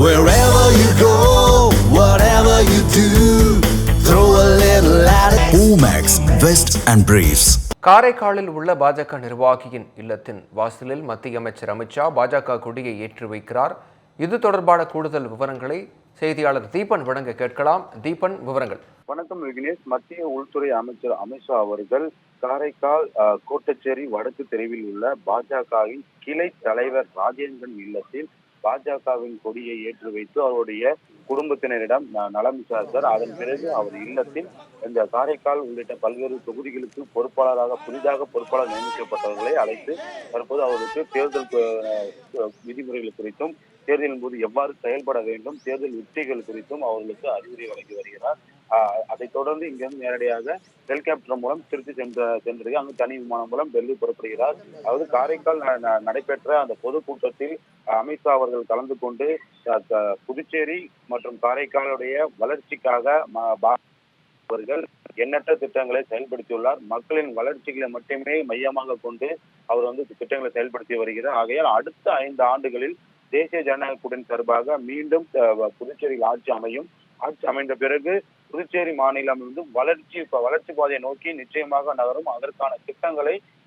Wherever you go, whatever you do, throw a little at it. Omax, Vest and Briefs. காரைக்காலில் உள்ள பாஜக நிர்வாகியின் இல்லத்தின் வாசலில் மத்திய அமைச்சர் அமித்ஷா பாஜக கொடியை ஏற்றி வைக்கிறார். இது தொடர்பான கூடுதல் விவரங்களை செய்தியாளர் தீபன் வழங்க கேட்கலாம். தீபன், விவரங்கள். வணக்கம் விக்னேஷ். மத்திய உள்துறை அமைச்சர் அமித்ஷா அவர்கள் காரைக்கால் கோட்டச்சேரி வடக்கு தெருவில் உள்ள பாஜகவின் கிளை தலைவர் ராஜேந்திரன் இல்லத்தில் பாஜகவின் கொடியை ஏற்றி வைத்து அவருடைய குடும்பத்தினரிடம் நலம் விசாரித்தார். அதன் பிறகு அவர் இல்லத்தில் இந்த காரைக்கால் உள்ளிட்ட பல்வேறு தொகுதிகளுக்கு புதிதாக பொறுப்பாளர் நியமிக்கப்பட்டவர்களை அழைத்து தற்போது அவருக்கு தேர்தல் விதிமுறைகள் குறித்தும் தேர்தலின் போது எவ்வாறு செயல்பட வேண்டும், தேர்தல் உத்திகள் குறித்தும் அவர்களுக்கு அறிவுரை வழங்கி வருகிறார். அதைத் தொடர்ந்து இங்கிருந்து நேரடியாக ஹெலிகாப்டர் மூலம் திருச்சி சென்றது. அங்கு தனி விமானம் மூலம் டெல்லி புறப்படுகிறார். அதாவது காரைக்கால் நடைபெற்ற அந்த பொதுக்கூட்டத்தில் அமித்ஷா அவர்கள் கலந்து கொண்டு புதுச்சேரி மற்றும் காரைக்காலுடைய வளர்ச்சிக்காக அவர்கள் எண்ணற்ற திட்டங்களை செயல்படுத்தியுள்ளார். மக்களின் வளர்ச்சிகளை மட்டுமே மையமாக கொண்டு அவர் திட்டங்களை செயல்படுத்தி வருகிறார். ஆகையால் அடுத்த 5 ஆண்டுகளில் தேசிய ஜனநாயக கூட்டணி சார்பாக மீண்டும் புதுச்சேரியில் ஆட்சி அமையும். ஆட்சி அமைந்த பிறகு புதுச்சேரி மாநிலம் வளர்ச்சி பாதையை நோக்கி நிச்சயமாக நகரும். அதற்கான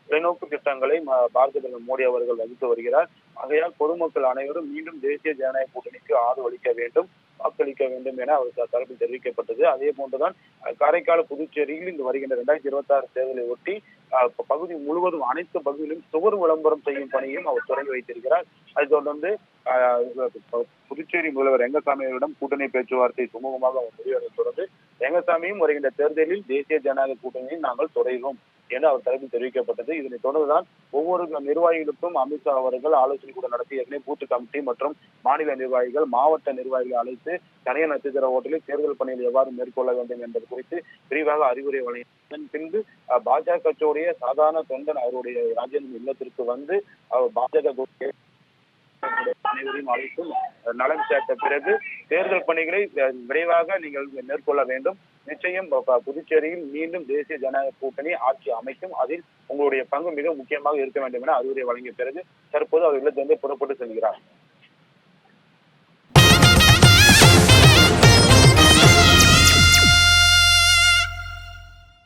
தொலைநோக்கு திட்டங்களை பாரத பிரதமர் மோடி அவர்கள் வகுத்து வருகிறார். ஆகையால் பொதுமக்கள் அனைவரும் மீண்டும் தேசிய ஜனநாயக கூட்டணிக்கு ஆதரவு அளிக்க வேண்டும், வாக்களிக்க வேண்டும் என அவர் தரப்பில் தெரிவிக்கப்பட்டது. அதே போன்றுதான் காரைக்கால் புதுச்சேரியில் இந்த வருகின்ற 2026 தேர்தலை ஒட்டி பகுதி முழுவதும் அனைத்து பகுதியிலும் சுவர் விளம்பரம் செய்யும் பணியும் அவர் தொடங்கி வைத்திருக்கிறார். அதை தொடர்ந்து புதுச்சேரி முதல்வர் ரெங்கசாமி அவரிடம் கூட்டணி பேச்சுவார்த்தை சுமூகமாக அவர் முடிவதை தொடர்ந்து ரெங்கசாமியும் வருகின்ற தேர்தலில் தேசிய ஜனநாயக கூட்டணியை நாங்கள் தொடர்வோம் என அவர் தரப்பில் தெரிவிக்கப்பட்டது. இதனைத் தொடர்ந்துதான் ஒவ்வொரு நிர்வாகிகளுக்கும் அமித்ஷா அவர்கள் ஆலோசனை கூட நடத்தி ஏற்கனவே பூத் கமிட்டி மற்றும் மாநில நிர்வாகிகள், மாவட்ட நிர்வாகிகளை அழைத்து தனியார் நட்சத்திர ஓட்டலில் தேர்தல் பணியில் எவ்வாறு மேற்கொள்ள வேண்டும் என்பது குறித்து விரிவாக அறிவுரை வழங்கிய பின்பு பாஜக கட்சியுடைய சாதாரண தொண்டன் அவருடைய ராஜேந்திரன் இல்லத்திற்கு வந்து அவர் பாஜக அனைவரையும் அழைத்து நலம் சேர்த்த பிறகு தேர்தல் பணிகளை விரைவாக நீங்கள் மேற்கொள்ள வேண்டும். நிச்சயம் புதுச்சேரியில் மீண்டும் தேசிய ஜனநாயக கூட்டணி ஆட்சி அமைக்கும். அதில் உங்களுடைய பங்கு மிக முக்கியமாக இருக்க வேண்டும் என அறிவுரை வழங்கிய பிறகு தற்போது அவர் இல்லத்திலிருந்து புறப்பட்டு செல்கிறார்.